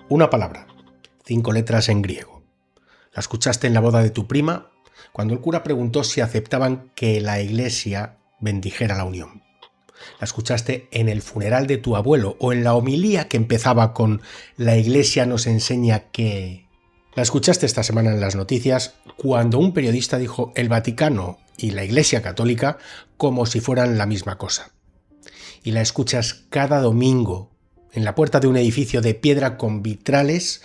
Una palabra, 5 letras en griego. La escuchaste en la boda de tu prima cuando el cura preguntó si aceptaban que la iglesia bendijera la unión. La escuchaste en el funeral de tu abuelo o en la homilía que empezaba con "la iglesia nos enseña que". La escuchaste esta semana en las noticias cuando un periodista dijo el Vaticano y la Iglesia Católica como si fueran la misma cosa. Y la escuchas cada domingo en la puerta de un edificio de piedra con vitrales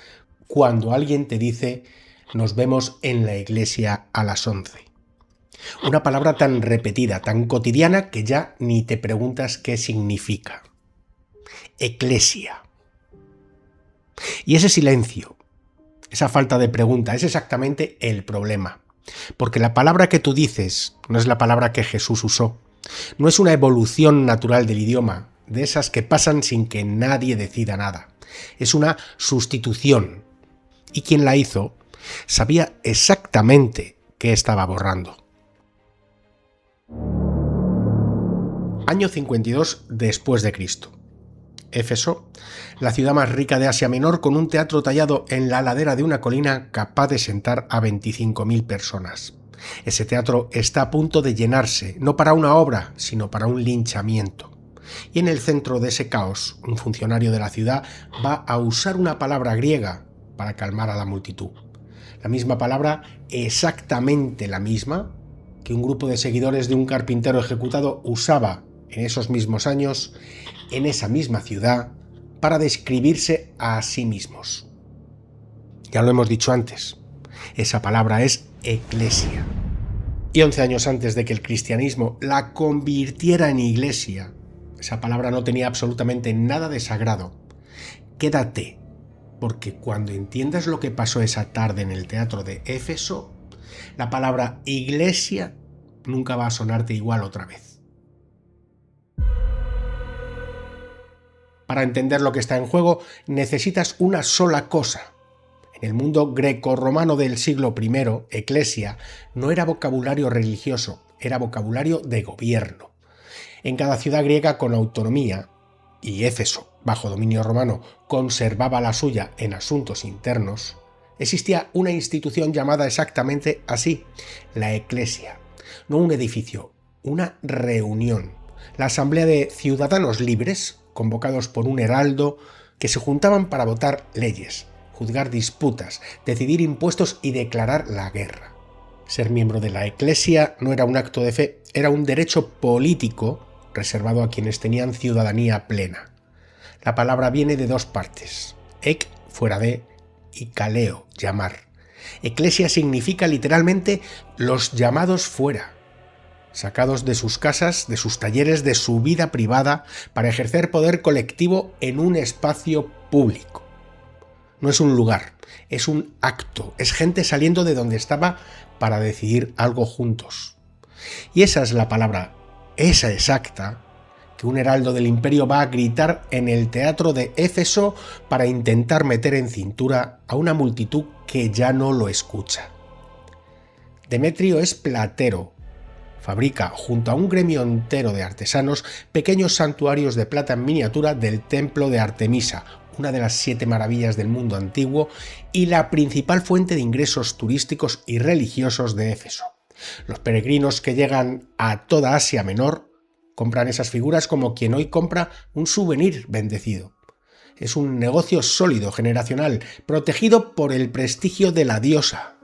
cuando alguien te dice nos vemos en la iglesia a las 11. Una palabra tan repetida, tan cotidiana que ya ni te preguntas qué significa. Eclesia. Y ese silencio, esa falta de pregunta, es exactamente el problema. Porque la palabra que tú dices no es la palabra que Jesús usó. No es una evolución natural del idioma, de esas que pasan sin que nadie decida nada. Es una sustitución. Y quien la hizo sabía exactamente qué estaba borrando. Año 52 después de Cristo. Éfeso, la ciudad más rica de Asia Menor, con un teatro tallado en la ladera de una colina capaz de sentar a 25.000 personas. Ese teatro está a punto de llenarse, no para una obra, sino para un linchamiento. Y en el centro de ese caos, un funcionario de la ciudad va a usar una palabra griega para calmar a la multitud. La misma palabra, exactamente la misma, que un grupo de seguidores de un carpintero ejecutado usaba en esos mismos años, en esa misma ciudad, para describirse a sí mismos. Ya lo hemos dicho antes, esa palabra es eclesia. Y 11 años antes de que el cristianismo la convirtiera en iglesia, esa palabra no tenía absolutamente nada de sagrado. Quédate, porque cuando entiendas lo que pasó esa tarde en el teatro de Éfeso, la palabra iglesia nunca va a sonarte igual otra vez. Para entender lo que está en juego, necesitas una sola cosa. En el mundo grecorromano del siglo I, eclesia no era vocabulario religioso, era vocabulario de gobierno. En cada ciudad griega con autonomía, y Éfeso, bajo dominio romano, conservaba la suya en asuntos internos, existía una institución llamada exactamente así, la eclesia. No un edificio, una reunión. La asamblea de ciudadanos libres, convocados por un heraldo, que se juntaban para votar leyes, juzgar disputas, decidir impuestos y declarar la guerra. Ser miembro de la Eclesia no era un acto de fe, era un derecho político reservado a quienes tenían ciudadanía plena. La palabra viene de dos partes, ek, fuera de, y kaleo, llamar. Eclesia significa literalmente los llamados fuera, sacados de sus casas, de sus talleres, de su vida privada, para ejercer poder colectivo en un espacio público. No es un lugar, es un acto, es gente saliendo de donde estaba para decidir algo juntos. Y esa es la palabra, esa exacta, que un heraldo del imperio va a gritar en el teatro de Éfeso para intentar meter en cintura a una multitud que ya no lo escucha. Demetrio es platero. Fabrica, junto a un gremio entero de artesanos, pequeños santuarios de plata en miniatura del templo de Artemisa, una de las 7 maravillas del mundo antiguo y la principal fuente de ingresos turísticos y religiosos de Éfeso. Los peregrinos que llegan a toda Asia Menor compran esas figuras como quien hoy compra un souvenir bendecido. Es un negocio sólido, generacional, protegido por el prestigio de la diosa.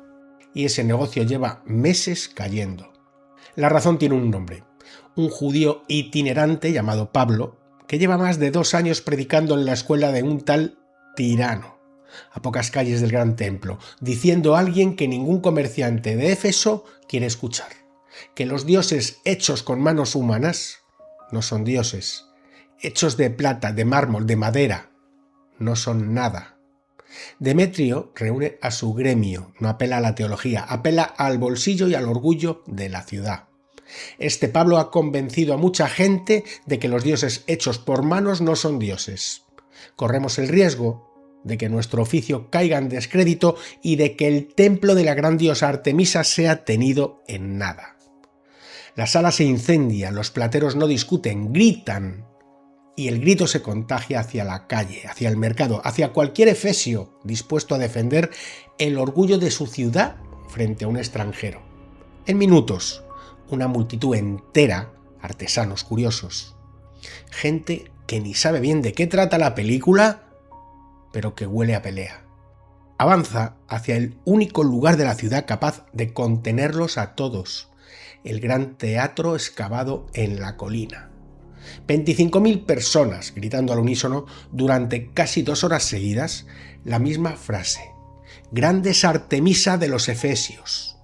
Y ese negocio lleva meses cayendo. La razón tiene un nombre, un judío itinerante llamado Pablo, que lleva más de 2 años predicando en la escuela de un tal Tirano, a pocas calles del gran templo, diciendo a alguien que ningún comerciante de Éfeso quiere escuchar, que los dioses hechos con manos humanas no son dioses, hechos de plata, de mármol, de madera, no son nada. Demetrio reúne a su gremio, no apela a la teología, apela al bolsillo y al orgullo de la ciudad. Este Pablo ha convencido a mucha gente de que los dioses hechos por manos no son dioses. Corremos el riesgo de que nuestro oficio caiga en descrédito y de que el templo de la gran diosa Artemisa sea tenido en nada. La sala se incendia, los plateros no discuten, gritan y el grito se contagia hacia la calle, hacia el mercado, hacia cualquier efesio dispuesto a defender el orgullo de su ciudad frente a un extranjero. En minutos, una multitud entera, artesanos curiosos, gente que ni sabe bien de qué trata la película, pero que huele a pelea. Avanza hacia el único lugar de la ciudad capaz de contenerlos a todos, el gran teatro excavado en la colina. 25.000 personas gritando al unísono durante casi 2 horas seguidas la misma frase: «Grandes Artemisa de los Efesios».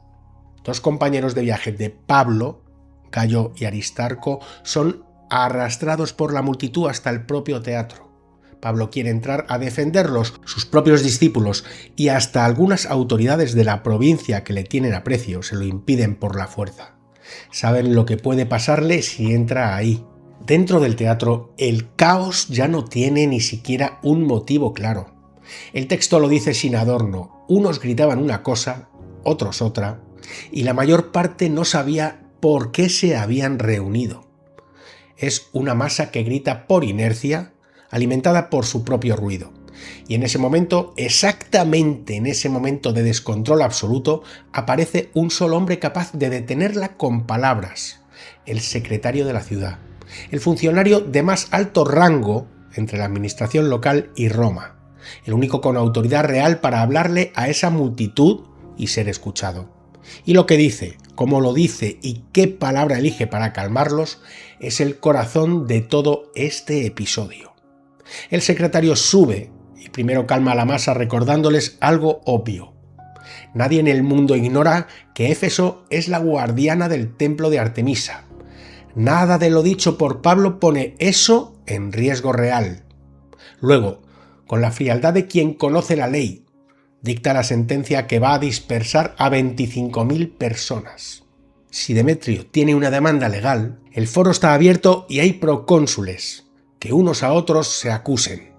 2 compañeros de viaje de Pablo, Gayo y Aristarco, son arrastrados por la multitud hasta el propio teatro. Pablo quiere entrar a defenderlos, sus propios discípulos y hasta algunas autoridades de la provincia que le tienen aprecio se lo impiden por la fuerza. Saben lo que puede pasarle si entra ahí. Dentro del teatro, el caos ya no tiene ni siquiera un motivo claro. El texto lo dice sin adorno. Unos gritaban una cosa, otros otra, y la mayor parte no sabía por qué se habían reunido. Es una masa que grita por inercia, alimentada por su propio ruido. Y en ese momento, exactamente en ese momento de descontrol absoluto, aparece un solo hombre capaz de detenerla con palabras: el secretario de la ciudad, el funcionario de más alto rango entre la administración local y Roma, el único con autoridad real para hablarle a esa multitud y ser escuchado. Y lo que dice, cómo lo dice y qué palabra elige para calmarlos es el corazón de todo este episodio. El secretario sube y primero calma a la masa recordándoles algo obvio. Nadie en el mundo ignora que Éfeso es la guardiana del templo de Artemisa. Nada de lo dicho por Pablo pone eso en riesgo real. Luego, con la frialdad de quien conoce la ley, dicta la sentencia que va a dispersar a 25.000 personas. Si Demetrio tiene una demanda legal, el foro está abierto y hay procónsules que unos a otros se acusen.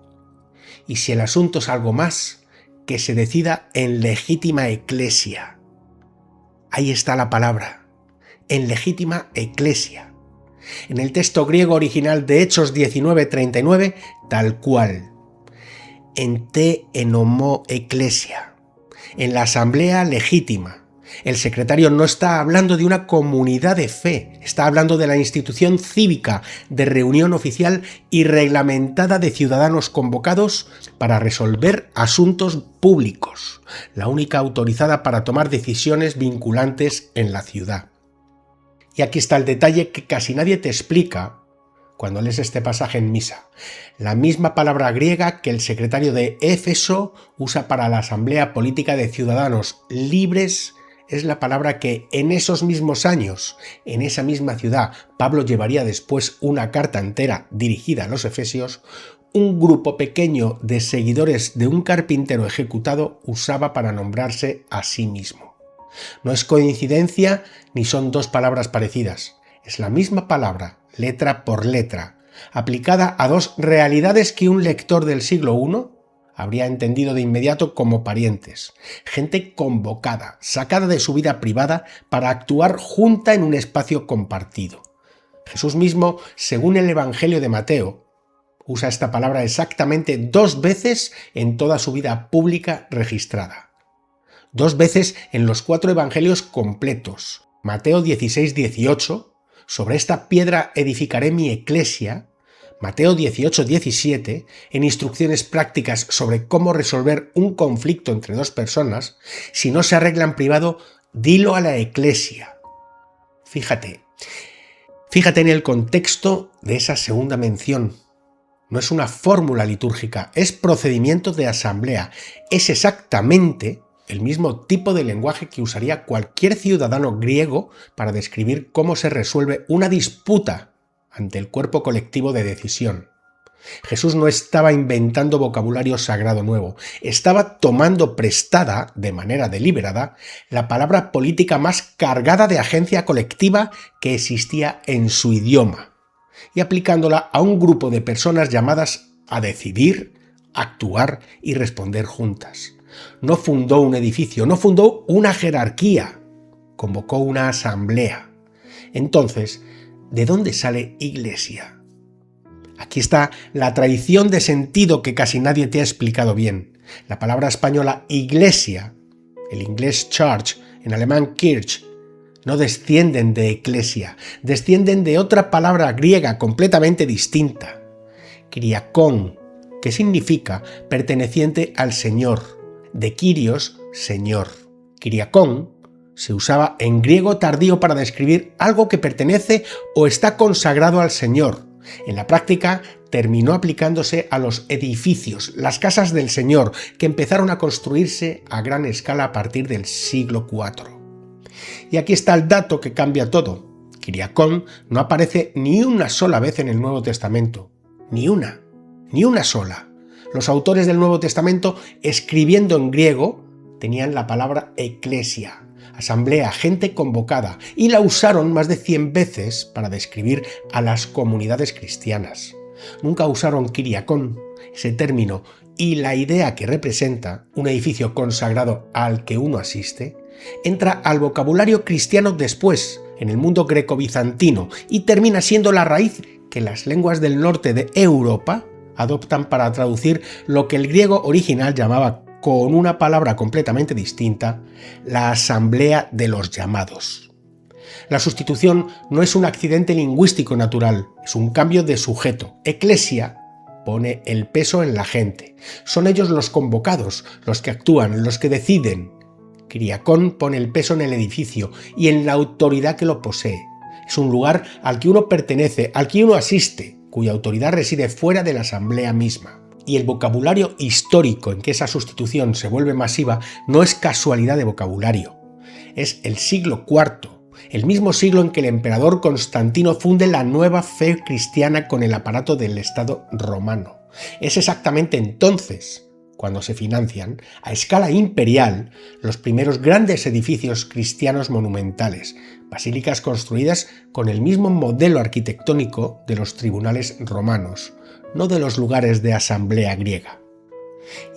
Y si el asunto es algo más, que se decida en legítima eclesia. Ahí está la palabra, en legítima eclesia. En el texto griego original de Hechos 19:39, tal cual. En te enomó eclesia, en la asamblea legítima. El secretario no está hablando de una comunidad de fe, está hablando de la institución cívica de reunión oficial y reglamentada de ciudadanos convocados para resolver asuntos públicos, la única autorizada para tomar decisiones vinculantes en la ciudad. Y aquí está el detalle que casi nadie te explica cuando lees este pasaje en misa. La misma palabra griega que el secretario de Éfeso usa para la asamblea política de ciudadanos libres es la palabra que en esos mismos años, en esa misma ciudad, Pablo llevaría después una carta entera dirigida a los efesios, un grupo pequeño de seguidores de un carpintero ejecutado usaba para nombrarse a sí mismo. No es coincidencia ni son 2 palabras parecidas, es la misma palabra, letra por letra, aplicada a 2 realidades que un lector del siglo I habría entendido de inmediato como parientes, gente convocada, sacada de su vida privada para actuar junta en un espacio compartido. Jesús mismo, según el Evangelio de Mateo, usa esta palabra exactamente 2 veces en toda su vida pública registrada. 2 veces en los 4 evangelios completos. Mateo 16:18, sobre esta piedra edificaré mi eclesia. Mateo 18:17, en instrucciones prácticas sobre cómo resolver un conflicto entre 2 personas, si no se arregla en privado, dilo a la eclesia. Fíjate en el contexto de esa segunda mención. No es una fórmula litúrgica, es procedimiento de asamblea. Es exactamente el mismo tipo de lenguaje que usaría cualquier ciudadano griego para describir cómo se resuelve una disputa ante el cuerpo colectivo de decisión. Jesús no estaba inventando vocabulario sagrado nuevo, estaba tomando prestada, de manera deliberada, la palabra política más cargada de agencia colectiva que existía en su idioma, y aplicándola a un grupo de personas llamadas a decidir, actuar y responder juntas. No fundó un edificio, no fundó una jerarquía, convocó una asamblea. Entonces, ¿de dónde sale iglesia? Aquí está la traición de sentido que casi nadie te ha explicado bien. La palabra española iglesia, el inglés church, en alemán Kirch, no descienden de eclesia, descienden de otra palabra griega completamente distinta, kyriakón, que significa perteneciente al Señor, de Kyrios, Señor. Kyriakón se usaba en griego tardío para describir algo que pertenece o está consagrado al Señor. En la práctica terminó aplicándose a los edificios, las casas del Señor, que empezaron a construirse a gran escala a partir del siglo IV. Y aquí está el dato que cambia todo. Kyriakón no aparece ni una sola vez en el Nuevo Testamento. Ni una sola. Los autores del Nuevo Testamento, escribiendo en griego, tenían la palabra eclesia, asamblea, gente convocada, y la usaron más de 100 veces para describir a las comunidades cristianas. Nunca usaron kyriakón, ese término, y la idea que representa, un edificio consagrado al que uno asiste, entra al vocabulario cristiano después, en el mundo greco-bizantino, y termina siendo la raíz que las lenguas del norte de Europa adoptan para traducir lo que el griego original llamaba, con una palabra completamente distinta, la asamblea de los llamados. La sustitución no es un accidente lingüístico natural, es un cambio de sujeto. Eclesia pone el peso en la gente. Son ellos los convocados, los que actúan, los que deciden. Kyriakón pone el peso en el edificio y en la autoridad que lo posee. Es un lugar al que uno pertenece, al que uno asiste, cuya autoridad reside fuera de la asamblea misma. Y el vocabulario histórico en que esa sustitución se vuelve masiva no es casualidad de vocabulario. Es el siglo IV, el mismo siglo en que el emperador Constantino funde la nueva fe cristiana con el aparato del Estado romano. Es exactamente entonces cuando se financian, a escala imperial, los primeros grandes edificios cristianos monumentales, basílicas construidas con el mismo modelo arquitectónico de los tribunales romanos, no de los lugares de asamblea griega.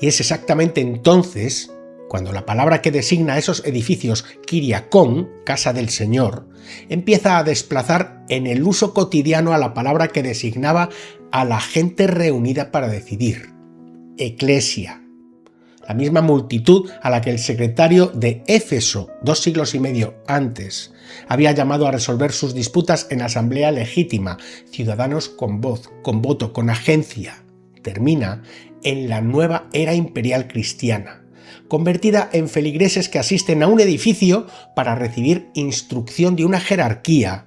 Y es exactamente entonces cuando la palabra que designa a esos edificios, kyriakón, casa del Señor, empieza a desplazar en el uso cotidiano a la palabra que designaba a la gente reunida para decidir, eclesia. La misma multitud a la que el secretario de Éfeso, 2 siglos y medio antes, había llamado a resolver sus disputas en asamblea legítima, ciudadanos con voz, con voto, con agencia, termina en la nueva era imperial cristiana, convertida en feligreses que asisten a un edificio para recibir instrucción de una jerarquía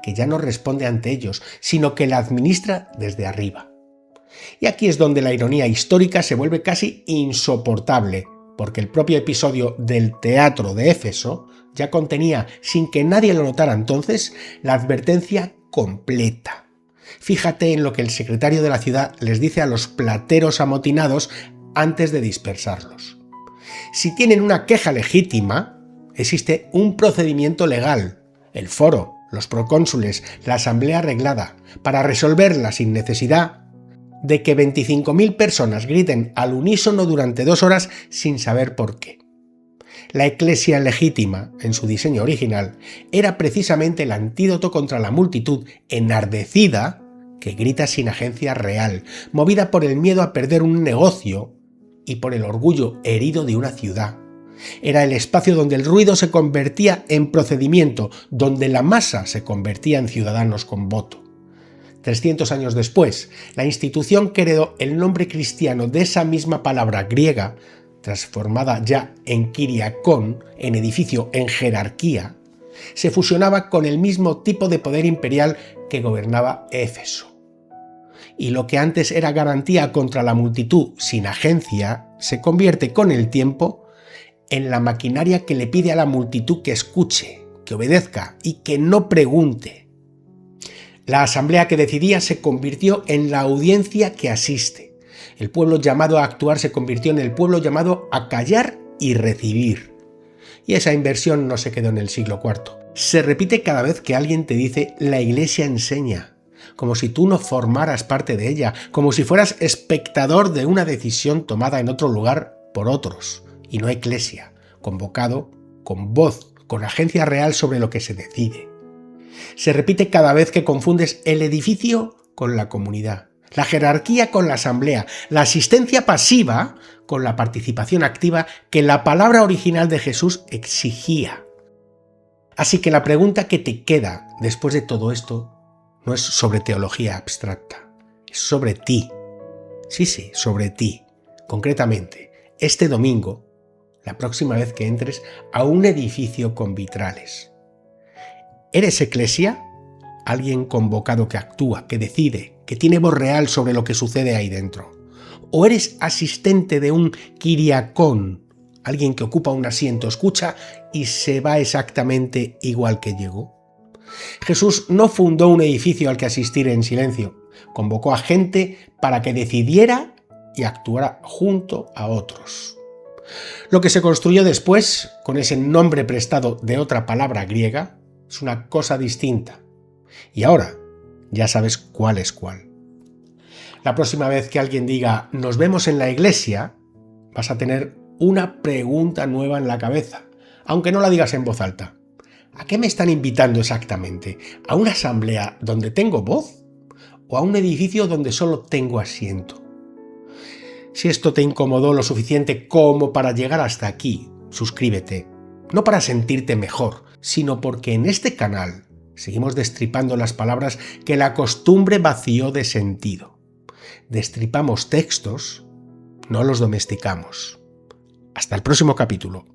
que ya no responde ante ellos, sino que la administra desde arriba. Y aquí es donde la ironía histórica se vuelve casi insoportable, porque el propio episodio del teatro de Éfeso ya contenía, sin que nadie lo notara entonces, la advertencia completa. Fíjate en lo que el secretario de la ciudad les dice a los plateros amotinados antes de dispersarlos. Si tienen una queja legítima, existe un procedimiento legal, el foro, los procónsules, la asamblea arreglada, para resolverla sin necesidad de que 25.000 personas griten al unísono durante 2 horas sin saber por qué. La eclesia legítima, en su diseño original, era precisamente el antídoto contra la multitud enardecida que grita sin agencia real, movida por el miedo a perder un negocio y por el orgullo herido de una ciudad. Era el espacio donde el ruido se convertía en procedimiento, donde la masa se convertía en ciudadanos con voto. 300 años después, la institución que heredó el nombre cristiano de esa misma palabra griega, transformada ya en kyriakón, en edificio, en jerarquía, se fusionaba con el mismo tipo de poder imperial que gobernaba Éfeso. Y lo que antes era garantía contra la multitud sin agencia, se convierte con el tiempo en la maquinaria que le pide a la multitud que escuche, que obedezca y que no pregunte. La asamblea que decidía se convirtió en la audiencia que asiste. El pueblo llamado a actuar se convirtió en el pueblo llamado a callar y recibir. Y esa inversión no se quedó en el siglo IV. Se repite cada vez que alguien te dice «la iglesia enseña», como si tú no formaras parte de ella, como si fueras espectador de una decisión tomada en otro lugar por otros, y no eclesia, convocado, con voz, con agencia real sobre lo que se decide. Se repite cada vez que confundes el edificio con la comunidad, la jerarquía con la asamblea, la asistencia pasiva con la participación activa que la palabra original de Jesús exigía. Así que la pregunta que te queda después de todo esto no es sobre teología abstracta, es sobre ti. Sí, sobre ti. Concretamente, este domingo, la próxima vez que entres a un edificio con vitrales. ¿Eres eclesia? Alguien convocado que actúa, que decide, que tiene voz real sobre lo que sucede ahí dentro. ¿O eres asistente de un kiriakón, alguien que ocupa un asiento, escucha y se va exactamente igual que llegó? Jesús no fundó un edificio al que asistir en silencio, convocó a gente para que decidiera y actuara junto a otros. Lo que se construyó después, con ese nombre prestado de otra palabra griega, es una cosa distinta. Y ahora ya sabes cuál es cuál. La próxima vez que alguien diga «nos vemos en la iglesia», vas a tener una pregunta nueva en la cabeza, aunque no la digas en voz alta. ¿A qué me están invitando exactamente? ¿A una asamblea donde tengo voz? ¿O a un edificio donde solo tengo asiento? Si esto te incomodó lo suficiente como para llegar hasta aquí, suscríbete. No para sentirte mejor, sino porque en este canal seguimos destripando las palabras que la costumbre vació de sentido. Destripamos textos, no los domesticamos. Hasta el próximo capítulo.